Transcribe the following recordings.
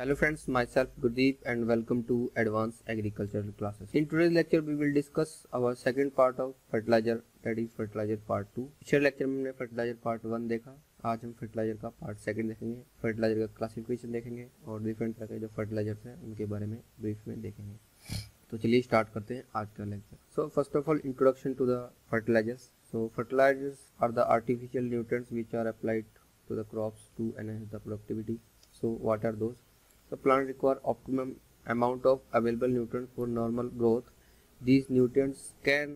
Hello friends, myself Gurdeep and welcome to Advanced Agricultural Classes. In today's lecture we will discuss our second part of fertilizer, that is fertilizer part 2. पिछले lecture में हमने fertilizer part 1 देखा. आज हम fertilizer का part 2 देखेंगे, fertilizer का classification देखेंगे और डिफरेंट तरह के जो fertilizers हैं उनके बारे में ब्रीफ में देखेंगे. तो चलिए स्टार्ट करते हैं आज का lecture. So first of all introduction to the fertilizers. So fertilizers are the artificial nutrients which are applied to the crops to enhance the productivity. So what are those? The plant require optimum amount of available nutrients for normal growth. These nutrients can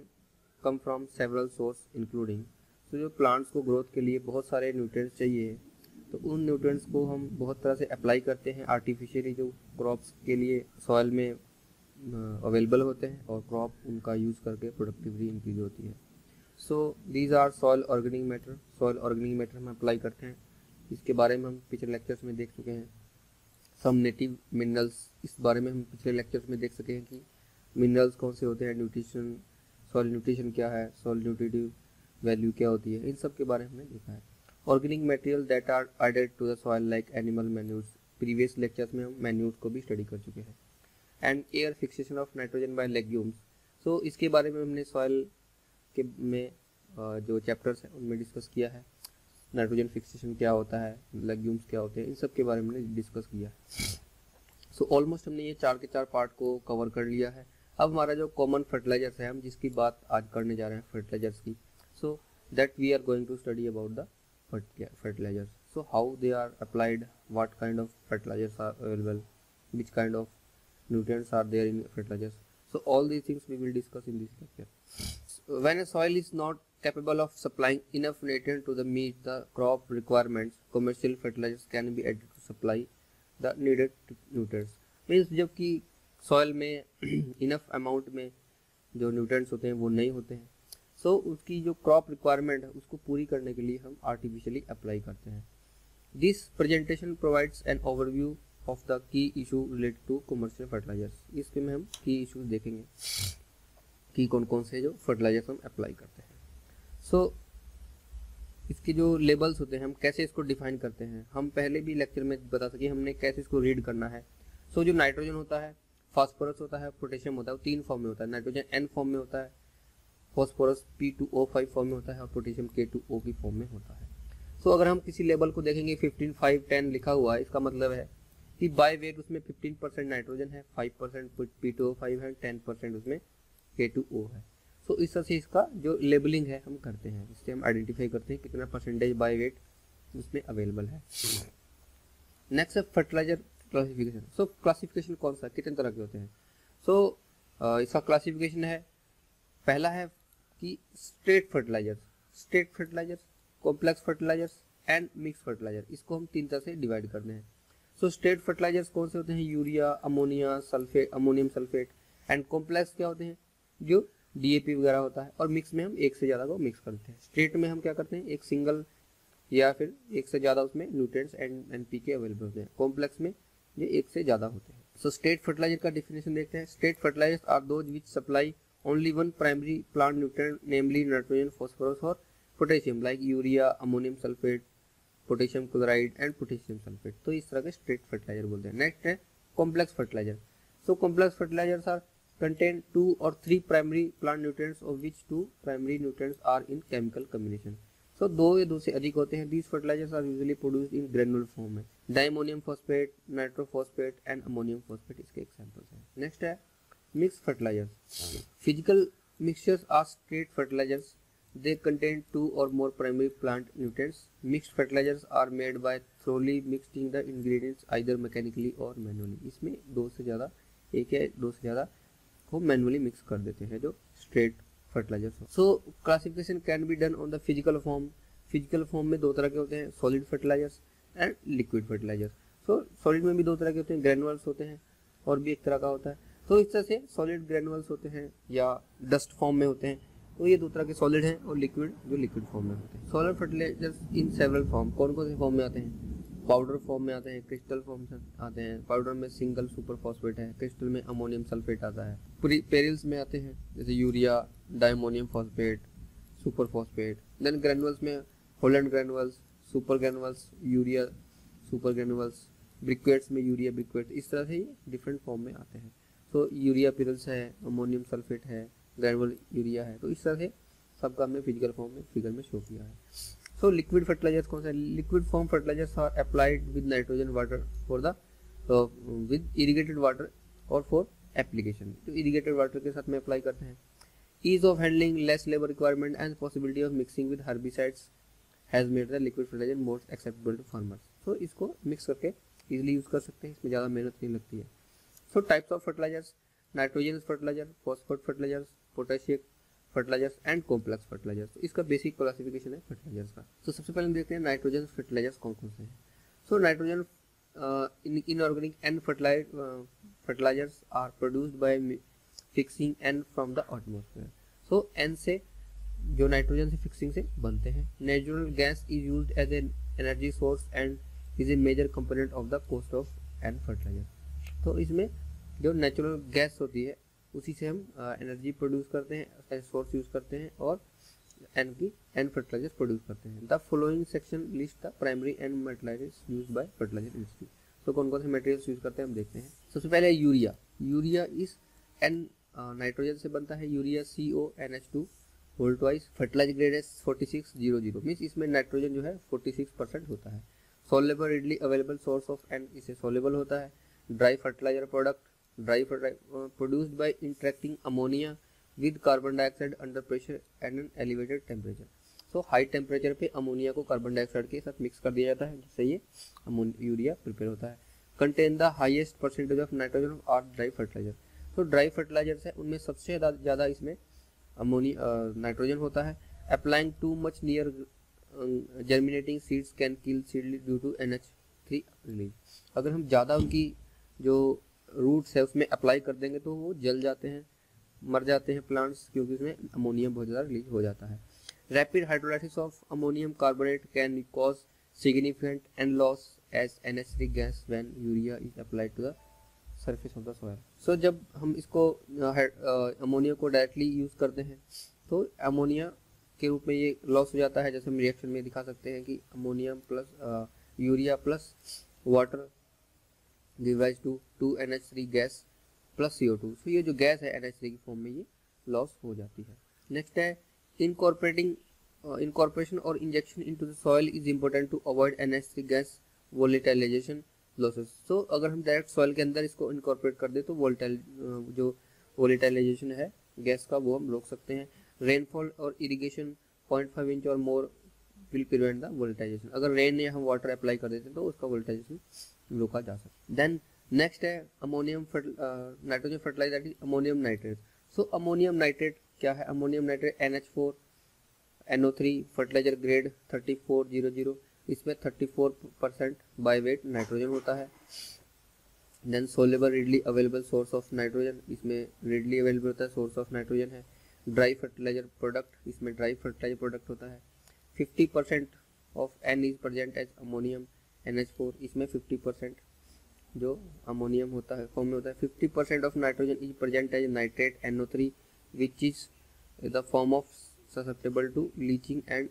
come from several sources including. So जो plants को growth के लिए बहुत सारे nutrients चाहिए तो उन nutrients को हम बहुत तरह से apply करते हैं artificially जो crops के लिए soil में available होते हैं और crop उनका use करके productivity increase होती है. So these are soil organic matter. Soil organic matter हम apply करते हैं. इसके बारे में हम पिछले लेक्चर्स में देख चुके हैं. सम नेटिव मिनरल्स, इस बारे में हम पिछले लेक्चर्स में देख सके हैं कि मिनरल्स कौन से होते हैं, न्यूट्रिशन, सॉइल न्यूट्रिशन क्या है, सॉइल न्यूट्रिटिव वैल्यू क्या होती है, इन सब के बारे में हमने देखा है. Organic material that are added to the soil like animal manures, previous lectures में हम मैन्यूर्स को भी स्टडी कर चुके हैं. And air fixation of nitrogen by legumes. So इसके बारे में हमने सॉइल के में जो चैप्टर्स हैं उनमें डिस्कस किया है. नाइट्रोजन फिक्सेशन क्या होता है, लेग्यूम्स क्या होते हैं, इन सब के बारे में हमने डिस्कस किया है. सो ऑलमोस्ट हमने ये 4 के 4 पार्ट को कवर कर लिया है. अब हमारा जो कॉमन फर्टिलाइजर्स है, हम जिसकी बात आज करने जा रहे हैं फर्टिलाइजर्स की. So that we are going to study about the fertilizers. So how they are applied, what kind of fertilizers are available, which kind of nutrients are there in fertilizers. So all these things we will discuss in this lecture. When a soil is not capable of supplying enough nutrient to meet the crop requirements, commercial fertilizers can be added to supply the needed nutrients. Means जबकि soil में enough amount में जो nutrients होते हैं वो नहीं होते हैं, so उसकी जो crop requirement है उसको पूरी करने के लिए हम artificially apply करते हैं. This presentation provides an overview of the key issue related to commercial fertilizers. इसमें हम key issues देखेंगे कि कौन कौन से जो फर्टिलाइजर्स हम अप्लाई करते हैं. सो इसके जो लेबल्स होते हैं हम कैसे इसको डिफाइन करते हैं, हम पहले भी लेक्चर में बता सके हमने कैसे इसको रीड करना है. सो जो नाइट्रोजन होता है, फास्फोरस होता है, पोटेशियम होता है, वो 3 फॉर्म में होता है. नाइट्रोजन N फॉर्म में होता है, फास्फोरस P2O5 फॉर्म में होता है और पोटेशियम K2O की फॉर्म में होता है. सो अगर हम किसी लेबल को देखेंगे 15, 5, 10 लिखा हुआ है, इसका मतलब है कि बाय वेट उसमें 15% नाइट्रोजन है, 5% P2O5 है, 10% उसमें K2O है. सो इस तरह से इसका जो लेबलिंग है हम करते हैं, इससे हम आइडेंटिफाई करते हैं कितना परसेंटेज बाय वेट उसमें अवेलेबल है. नेक्स्ट है फर्टिलाइजर क्लासिफिकेशन. सो क्लासिफिकेशन कौन सा, कितने तरह के होते हैं. सो इसका क्लासिफिकेशन है, पहला है कि straight fertilizers, complex fertilizers and mix fertilizer. इसको हम 3 तरह से डिवाइड करते हैं. सो स्ट्रेट फर्टिलाइजर्स कौन से होते हैं, urea, ammonia sulphate, ammonium sulphate. And complex क्या होते हैं, जो DAP वगैरह होता है. और मिक्स में हम एक से ज़्यादा को मिक्स करते हैं. स्ट्रेट में हम क्या करते हैं, एक सिंगल या फिर एक से ज़्यादा उसमें न्यूट्रिएंट्स एंड NPK अवेलेबल होते हैं. कॉम्प्लेक्स में ये एक से ज़्यादा होते हैं. सो स्ट्रेट फर्टिलाइजर का डिफिनेशन देखते हैं. Straight fertilisers are those which supply only one primary plant nutrient namely nitrogen, phosphorus और potassium like urea, ammonium sulphate, potassium chloride and potassium sulphate. तो इस तरह के स्ट्रेट फर्टिलाइजर बोलते हैं. नेक्स्ट है complex fertilizer. So complex fertilizers are contain 2 or 3 primary plant nutrients of which 2 primary nutrients are in chemical combination. So 2 या 2 से अधिक होते हैं. These fertilizers are usually produced in granule form में. Diammonium phosphate, nitrophosphate and ammonium phosphate इसके examples हैं. Next है mix fertilizers. Physical mixtures are straight fertilizers. They contain 2 or more primary plant nutrients. Mixed fertilizers are made by thoroughly mixing the ingredients either mechanically or manually. इसमें 2 से ज़्यादा, एक या 2 से ज़्यादा को मैनुअली मिक्स कर देते हैं जो स्ट्रेट फर्टिलाइजर्स हो. So classification can be done on the physical form. Physical form में 2 तरह के होते हैं, solid fertilizers and liquid fertilizers. So solid में भी 2 तरह के होते हैं, ग्रेनुअल्स होते हैं और भी एक तरह का होता है. तो इस तरह से सॉलिड ग्रेनुअल्स होते हैं या डस्ट फॉर्म में होते हैं. तो ये 2 तरह के सॉलिड हैं और लिक्विड जो लिक्विड फॉर्म में होते हैं. Solid fertilizers in several form, कौन कौन से फॉर्म में आते हैं, पाउडर फॉर्म में आते हैं, क्रिस्टल फॉर्म में आते हैं. पाउडर में सिंगल सुपर फॉस्फेट है, क्रिस्टल में अमोनियम सल्फेट आता है. पेरिल्स में आते हैं जैसे urea, diammonium phosphate, super phosphate. Then granules में Holland granules, super granules, urea, super granules, briquettes में यूरिया ब्रिक्वेट्स, इस तरह से ये डिफरेंट फॉर्म में आते हैं। तो यूरिया पिरल्स है, अमोनियम सल्फेट है, ग्रैनुलर यूरिया है, तो इस तरह से सबका हमने फिजिकल फॉर्म में फिगर में शो किया है। सो लिक्विड फर्टिलाइजर्स कौन सा है? Liquid form fertilizers are applied with nitrogen water for the with irrigated water और फॉर एप्लीकेशन, तो इरिगेटेड वाटर के साथ में अप्लाई करते हैं। Ease of handling, less labour requirement and possibility of mixing with herbicides has made the liquid fertilizer most acceptable to farmers. तो इसको mix करके इजीली यूज कर सकते हैं, इसमें ज़्यादा मेहनत नहीं लगती है। So types of fertilizers, nitrogen fertilizer, phosphate fertilizers, potassium fertilizers and complex fertilizers. तो इसका बेसिक क्लासिफिकेशन है फर्टिलाइजर्स का। तो सबसे पहले हम देखते हैं नाइट्रोजन फर्टिलाइजर्स कौन कौन से हैं। So nitrogen inorganic and fertilizers are produced by fixing N from the atmosphere. So N से जो नाइट्रोजन से फिक्सिंग से बनते हैं। Natural gas is used as an energy source and is a major component of the cost of N fertilizer. तो इसमें जो natural gas होती है उसी से हम एनर्जी प्रोड्यूस करते हैं, एज सोर्स यूज करते हैं और N फर्टिलाइजर्स प्रोड्यूस करते हैं। The following section list the primary N materials used by fertilizer industry. तो कौन कौन से मटेरियल्स यूज करते हैं हम देखते हैं। सबसे पहले यूरिया। यूरिया इस N नाइट्रोजन से बनता है। Urea CONH2 whole twice, fertilizer grade है 4600, मीन्स इसमें नाइट्रोजन जो है 46% होता है। Soluble readily available source of N, इसे सोलेबल होता है। Dry fertiliser product, dry fertilizer produced by interacting ammonia with carbon dioxide under pressure and an elevated temperature. So high temperature पे अमोनिया को कार्बन डाइऑक्साइड के साथ mix कर दिया जाता है, जिससे ये यूरिया प्रिपेयर होता है। Contain the highest percentage of nitrogen of our dry fertilizer. तो ड्राई फर्टिलाइजर्स है उनमें सबसे ज़्यादा इसमें नाइट्रोजन होता है। Applying too much near germinating seeds can kill seed due to NH3 release. अगर हम ज़्यादा उनकी जो रूट्स है उसमें अप्लाई कर देंगे तो वो जल जाते हैं, मर जाते हैं प्लांट्स, क्योंकि उसमें अमोनियम बहुत ज़्यादा रिलीज हो जाता है। Rapid hydrolysis of ammonium carbonate can cause significant and loss as NH3 gas when urea is applied to the surface of the soil. So जब हम इसको अमोनिया को डायरेक्टली यूज़ करते हैं तो अमोनिया के रूप में ये लॉस हो जाता है। जैसे हम रिएक्शन में दिखा सकते हैं कि ammonium plus urea plus water give rise to 2NH3 gas plus CO2। So ये जो गैस है NH3 की फॉर्म में ये लॉस हो जाती है। नेक्स्ट है incorporation और injection into the soil is important to avoid NH3 gas volatilization losses। सो अगर हम डायरेक्ट सॉइल के अंदर इसको इनकॉर्पोरेट कर दे तो जो वोलेटाइलाइजेशन है गैस का वो हम रोक सकते हैं। रेनफॉल और इरिगेशन 0.5 इंच और मोर विल प्रिवेंट द वोलेटाइजेशन। अगर रेन या हम वाटर अप्लाई कर देते हैं तो उसका वोलेटाइजेशन रोका जा सकता है। देन नेक्स्ट है ammonium nitrogen fertilizer ammonium nitrate. So ammonium nitrate क्या है? Ammonium nitrate NH4NO3 fertiliser grade 3400, इसमें 34% बाय वेट नाइट्रोजन होता है। Then soluble readily available source of nitrogen, इसमें रेडली अवेलेबल होता है सोर्स ऑफ नाइट्रोजन है। ड्राई फर्टिलाइजर प्रोडक्ट, इसमें ड्राई फर्टिलाइजर प्रोडक्ट होता है। 50% of N is present as ammonium NH4, इसमें 50% जो अमोनियम होता है फॉर्म में होता है। 50% of nitrogen is present as nitrate NO3 which is the form of susceptible to leaching and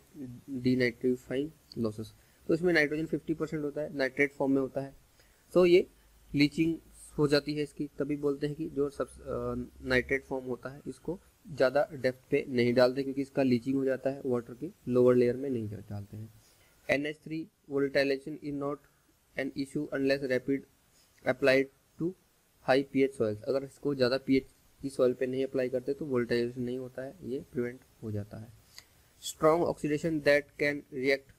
denitrifying losses. तो इसमें नाइट्रोजन 50% होता है, नाइट्रेट फॉर्म में होता है। तो ये लीचिंग हो जाती है इसकी, तभी बोलते हैं कि जो सब नाइट्रेट फॉर्म होता है इसको ज़्यादा डेप्थ पे नहीं डालते, क्योंकि इसका लीचिंग हो जाता है, वाटर की लोअर लेयर में नहीं डालते हैं। NH3 volatilisation is not an issue unless rapid applied to high pH soils. अगर इसको ज़्यादा pH की सॉइल पे नहीं अप्लाई करते तो वोलेटाइलेशन नहीं होता है, ये प्रिवेंट हो जाता है। Strong oxidation that can react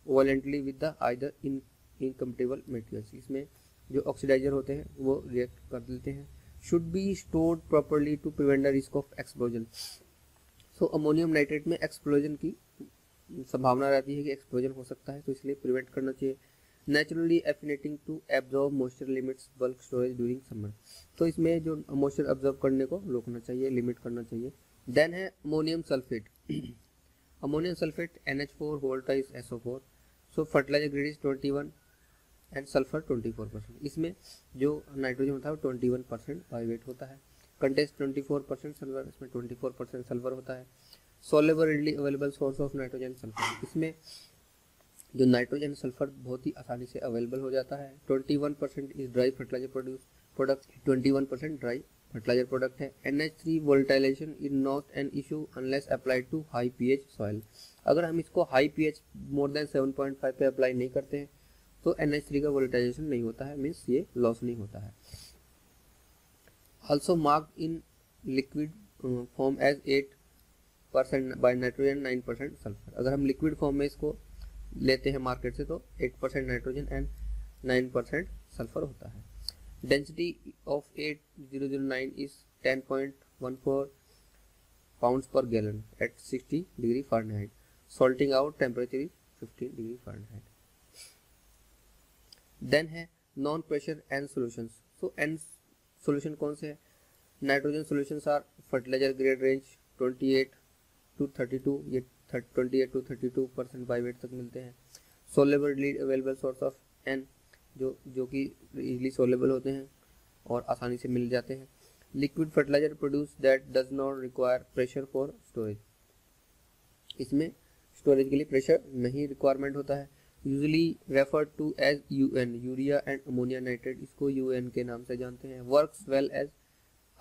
voluntarily with the either incompatible materials, इसमें जो ऑक्सीडाइजर होते हैं वो रिएक्ट कर देते हैं। Should be stored properly to prevent the risk of explosion. So ammonium nitrate में एक्सप्लोजन की संभावना रहती है कि एक्सप्लोजन हो सकता है, तो इसलिए प्रिवेंट करना चाहिए। नेचुरली एफिनेटिंग to absorb moisture limits bulk storage during summer. तो इसमें जो मॉइस्चर एब्जॉर्ब करने को रोकना चाहिए, लिमिट करना चाहिए। देन है ammonium sulphate. Ammonium sulphate NH4 whole twice SO4। So fertilizer grade is 21 and sulphur 24%। इसमें जो नाइट्रोजन होता है वो 21% बाय वेट होता है। कंटेस्ट 24% सल्फर, इसमें 24% सल्फर होता है। Soluble readily available source of nitrogen sulphur, इसमें जो नाइट्रोजन सल्फर बहुत ही आसानी से अवेलेबल हो जाता है। 21% is dry fertiliser product 21% dry fertiliser product है। NH3 volatilisation is not an issue unless applied to high pH soil. अगर हम इसको हाई पीएच मोर देन 7.5 पे अप्लाई नहीं करते हैं तो NH3 का वोल्टाइलेशन नहीं होता है, मीन्स ये लॉस नहीं होता है। Also marked in liquid form as 8% by nitrogen 9% sulphur. अगर हम लिक्विड फॉर्म में इसको लेते हैं मार्केट से तो 8% नाइट्रोजन एंड 9% सल्फर होता है। Density of 8009 is 10.14 pounds per gallon at 60 degree Fahrenheit. Salting out temperature is 15 degree Fahrenheit. Then है non pressure and solutions. So and solution कौन से है? Nitrogen solutions are fertilizer grade range 28 to 32, ये 28 to 32% by weight तक मिलते हैं। Soluble available source of N जो कि easily soluble होते हैं और आसानी से मिल जाते हैं। Liquid fertilizer produce that does not require pressure for storage. इसमें स्टोरेज के लिए प्रेशर नहीं रिक्वायरमेंट होता है। Usually referred to as UN, urea and ammonia nitrate, इसको UN के नाम से जानते हैं। Works well as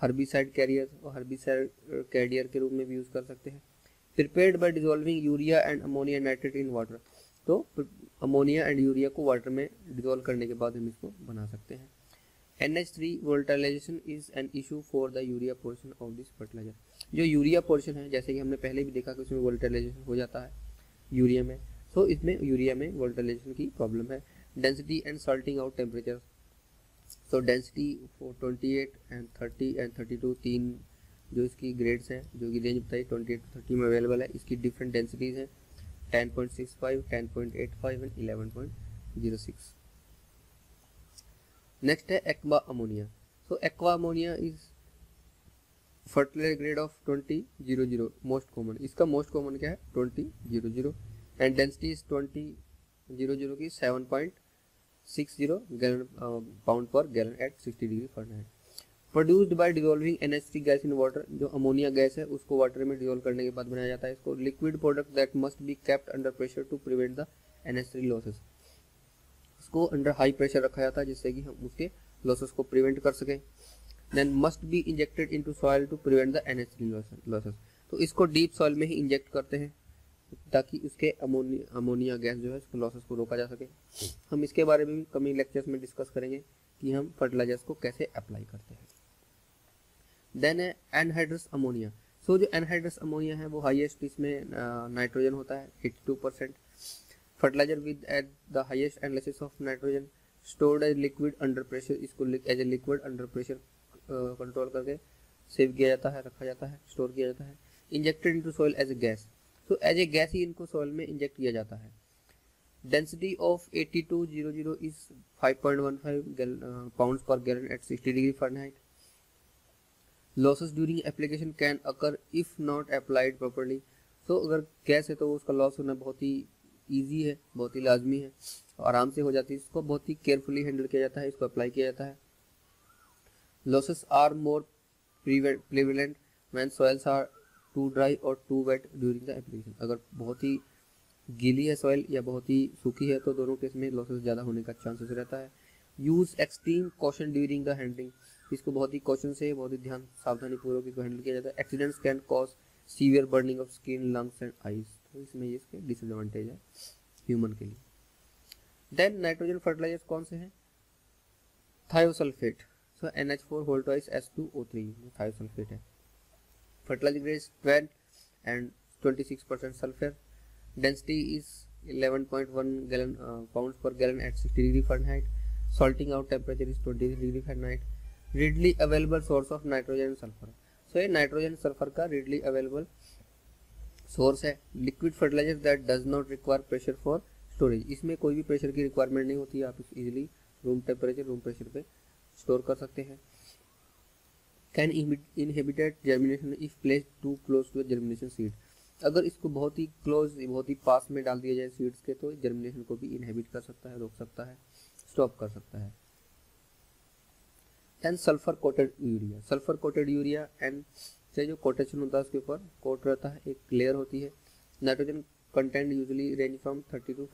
herbicide carrier, और हर्बिसाइड कैरियर के रूप में भी यूज कर सकते हैं। Prepared by dissolving urea and ammonia nitrate in water, तो अमोनिया एंड यूरिया को वाटर में डिसॉल्व करने के बाद हम इसको बना सकते हैं। NH3 volatilisation is an issue for the urea portion of this fertiliser. जो यूरिया पोर्शन है, जैसे कि हमने पहले भी देखा कि उसमें वोल्टाइलेशन हो जाता है यूरिया में, तो इसमें यूरिया में वोल्टाइलेशन की प्रॉब्लम है। Density and salting out temperature, तो डेंसिटी 28 एंड 30 एंड 32 तीन जो इसकी ग्रेड्स हैं, जो कि रेंज बताई 28 to 30 में अवेलेबल है। इसकी डिफरेंट डेंसिटीज हैं 10.65, 10.85 एंड 11.06। नेक्स्ट है aqua ammonia. So aqua ammonia is fertilizer grade of 2000, most common. इसका मोस्ट कॉमन क्या है 2000 एंड डेंसिटी इज 2000 की 7.60 gallon pound per gallon at 60 degree Fahrenheit. Produced by dissolving NH3 gas in water, जो ammonia gas है उसको water में dissolve करने के बाद बनाया जाता है इसको। Liquid product that must be kept under pressure to prevent the NH3 losses, इसको अंडर हाई प्रेशर रखा जाता है जिससे कि हम उसके लॉसेस को प्रिवेंट कर सकें। Then must be injected into soil to prevent the NH3 losses, तो इसको डीप सॉइल में ही इंजेक्ट करते हैं ताकि उसके अमोनिया गैस जो है उसके लॉसेस को रोका जा सके। हम इसके बारे में भी कमिंग लेक्चर्स में डिस्कस करेंगे कि हम फर्टिलाइजर्स को कैसे अप्लाई करते हैं। देन है एनहाइड्रस अमोनिया। सो जो एनहाइड्रस अमोनिया है वो हाईएस्ट इसमें नाइट्रोजन होता है 82%। Fertiliser with at the highest analysis of nitrogen, stored as liquid under pressure, इसको as a liquid under pressure control करके सेव किया जाता है, रखा जाता है, स्टोर किया जाता है। Injected into soil as a gas, तो एज ए गैस ही इनको सॉइल में इंजेक्ट किया जाता है। Density of 8200 is 5.15 pounds per gallon at 60 degree Fahrenheit. Losses during application can occur if not applied properly, तो अगर गैस है तो उसका लॉस होना बहुत ही ईजी है, बहुत ही लाजमी है, आराम से हो जाती है। इसको बहुत ही केयरफुली हैंडल किया जाता है, इसको अप्लाई किया जाता है। Losses are more prevalent when soils are too dry और too wet during the application, अगर बहुत ही गीली है सॉइल या बहुत ही सूखी है तो दोनों केस में लॉसेस ज़्यादा होने का चांसेस रहता है। Use extreme caution during the handling, इसको बहुत ही कॉशन से, बहुत ही ध्यान सावधानी पूर्वक इसको हैंडल किया जाता है। Accidents can cause severe burning of skin, lungs and eyes, तो इसमें ये इसके डिसएडवांटेज है ह्यूमन के लिए। देन नाइट्रोजन फर्टिलाइजर्स कौन से हैं? Thiosulphate, so NH4 whole twice S2O3 thiosulphate है। Fertiliser grade 12 and 26% sulphur. Density is 11.1 gallon pounds per gallon at 60 degree Fahrenheit. Salting out temperature is 23 degree Fahrenheit. Readily available source of nitrogen and sulphur, so ये nitrogen sulphur का readily available source है। Liquid fertiliser that does not require pressure for storage, इसमें कोई भी pressure की requirement नहीं होती है, आप इसे easily room temperature, room pressure पे स्टोर कर सकते हैं। Can inhibited germination if placed too close to germination seed, अगर इसको बहुत ही क्लोज, बहुत ही पास में डाल दिया जाए सीड्स के तो जर्मिनेशन को भी इनहिबिट कर सकता है, रोक सकता है, स्टॉप कर सकता है। And sulphur coated urea, sulphur coated urea and से जो कोटेशन होता है उसके ऊपर कोट रहता है, एक लेयर होती है। Nitrogen content usually range from 30 to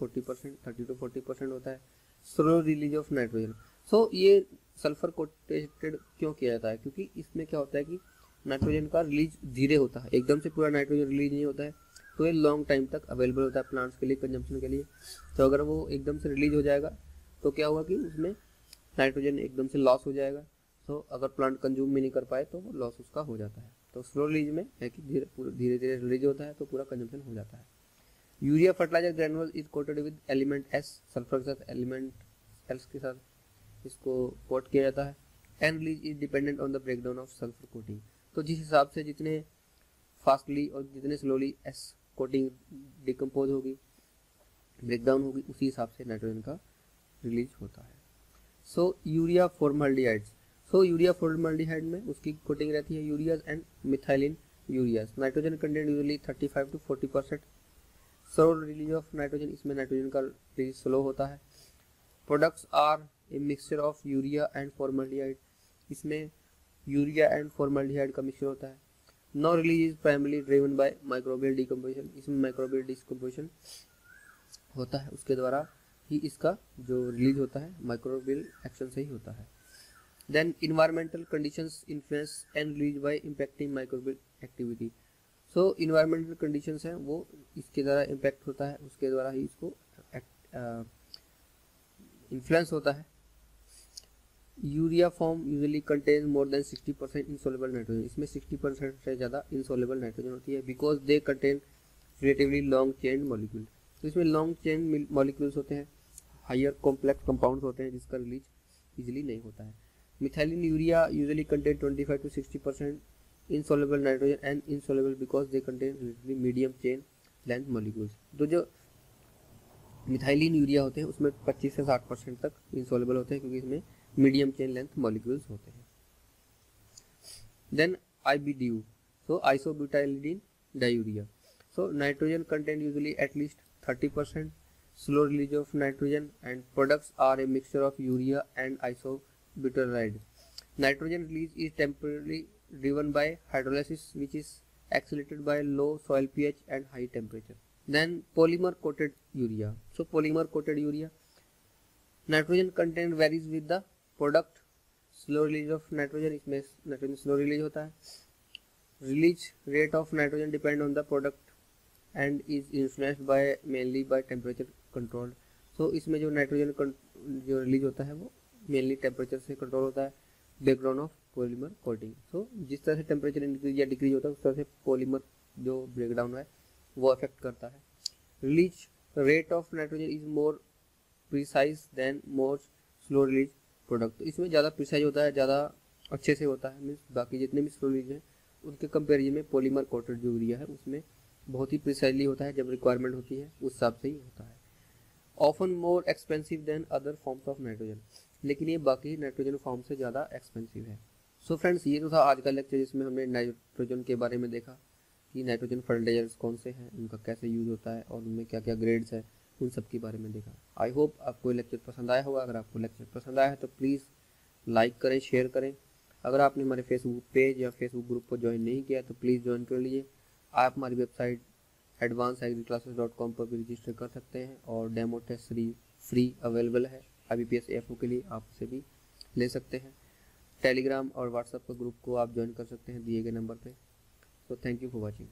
40% होता है। स्लो रिलीज ऑफ नाइट्रोजन, सो ये सल्फर कोटेड क्यों किया जाता है, क्योंकि इसमें क्या होता है कि नाइट्रोजन का रिलीज धीरे होता है, एकदम से पूरा नाइट्रोजन रिलीज नहीं होता है, तो ये लॉन्ग टाइम तक अवेलेबल होता है प्लांट्स के लिए, कंजम्पशन के लिए। तो अगर वो एकदम से रिलीज हो जाएगा तो क्या होगा कि उसमें नाइट्रोजन एकदम से लॉस हो जाएगा, तो अगर प्लांट कंज्यूम भी नहीं कर पाए तो वो लॉस उसका हो जाता है। तो स्लो रिलीज में है कि धीरे धीरे रिलीज होता है तो पूरा कंजम्पशन हो जाता है। Urea fertiliser granule is coated with element S, sulphur के साथ एलिमेंट एल्स के साथ इसको कोट किया जाता है। And release is dependent on the breakdown of sulphur coating, तो जिस हिसाब से जितने फास्टली और जितने स्लोली एस कोटिंग डिकम्पोज होगी, ब्रेकडाउन होगी, उसी हिसाब से नाइट्रोजन का रिलीज होता है। सो यूरिया फॉर्मल्डिहाइड्स, सो यूरिया फॉर्मल्डिहाइड में उसकी कोटिंग रहती है ureas and methylene ureas. Nitrogen content usually 35 to 40%। Slow release of nitrogen, इसमें नाइट्रोजन का रिलीज स्लो होता है। Products are a mixture of urea and formaldehyde, इसमें यूरिया एंड फॉर्मल्डिहाइड का मिक्सचर होता है। No release is primarily driven by microbial decomposition, इसमें microbial decomposition होता है, उसके द्वारा ही इसका जो रिलीज होता है माइक्रोबियल एक्शन से ही होता है। Then environmental conditions influence and release by impacting microbial activity, so environmental conditions हैं वो इसके द्वारा इम्पैक्ट होता है, उसके द्वारा ही इसको इन्फ्लुएंस होता है। Urea form usually contain more than 60% insoluble nitrogen, इसमें 60% से ज़्यादा इनसॉल्युबल नाइट्रोजन होती है, because they contain relatively long chain molecule, तो इसमें लॉन्ग चेन मॉलिक्यूल्स होते हैं, हायर कॉम्प्लेक्स कंपाउंड्स होते हैं जिसका रिलीज इजीली नहीं होता है। Methylene urea usually contain 25 to 60% insoluble nitrogen and insoluble because they contain relatively medium chain length molecules, तो जो मिथाइलिन यूरिया होते हैं उसमें 25 से 60% तक इंसॉल्युबल होते हैं क्योंकि इसमें मीडियम चेन लेंथ मॉलिक्यूल्स होते हैं। Then IBDU, so isobutylidene diurea, so nitrogen content usually at least 30%, slow release of nitrogen and products are a mixture of urea and isobutylide. Nitrogen release is temporally driven by hydrolysis which is accelerated by low soil pH and high temperature. Then polymer coated urea, so polymer coated urea, nitrogen content varies with the product, slow release of nitrogen, इसमें nitrogen slow release होता है। Release rate of nitrogen depend on the product and is influenced by mainly by temperature control, so इसमें जो nitrogen जो release होता है वो mainly temperature से कंट्रोल होता है। ब्रेकडाउन ऑफ पॉलीमर कोटिंग, सो जिस तरह से टेम्परेचर इंक्रीज या डिक्रीज होता है उस तरह से पॉलीमर जो ब्रेकडाउन है वो अफेक्ट करता है। Release rate of nitrogen is more precise than more slow release product, तो इसमें ज़्यादा प्रिसाइज होता है, ज़्यादा अच्छे से होता है, मीन्स बाकी जितने भी स्लो रिलीज हैं उनके कंपेरिजन में पॉलीमर कोटेड जो यूरिया है उसमें बहुत ही प्रिसाइजली होता है, जब रिक्वायरमेंट होती है उस हिसाब से ही होता है। Often more expensive than other forms of nitrogen, लेकिन ये बाकी नाइट्रोजन फॉर्म से ज़्यादा एक्सपेंसिव है। सो फ्रेंड्स, ये तो था आज का लेक्चर जिसमें हमने नाइट्रोजन के बारे में देखा कि नाइट्रोजन फर्टिलाइजर्स कौन से हैं, उनका कैसे यूज़ होता है और उनमें क्या क्या ग्रेड्स है, उन सब के बारे में देखा। आई होप आपको लेक्चर पसंद आया होगा। अगर आपको लेक्चर पसंद आया है तो प्लीज़ लाइक करें, शेयर करें। अगर आपने हमारे फेसबुक पेज या फेसबुक ग्रुप को ज्वाइन नहीं किया तो प्लीज़ ज्वाइन कर लीजिए। आप हमारी वेबसाइट advancedagriClasses.com पर भी रजिस्टर कर सकते हैं और डेमो टेस्ट फ्री अवेलेबल है IBPS AFO के लिए, आप उसे भी ले सकते हैं। टेलीग्राम और व्हाट्सएप का ग्रुप को आप ज्वाइन कर सकते हैं दिए गए नंबर पे। So thank you for watching.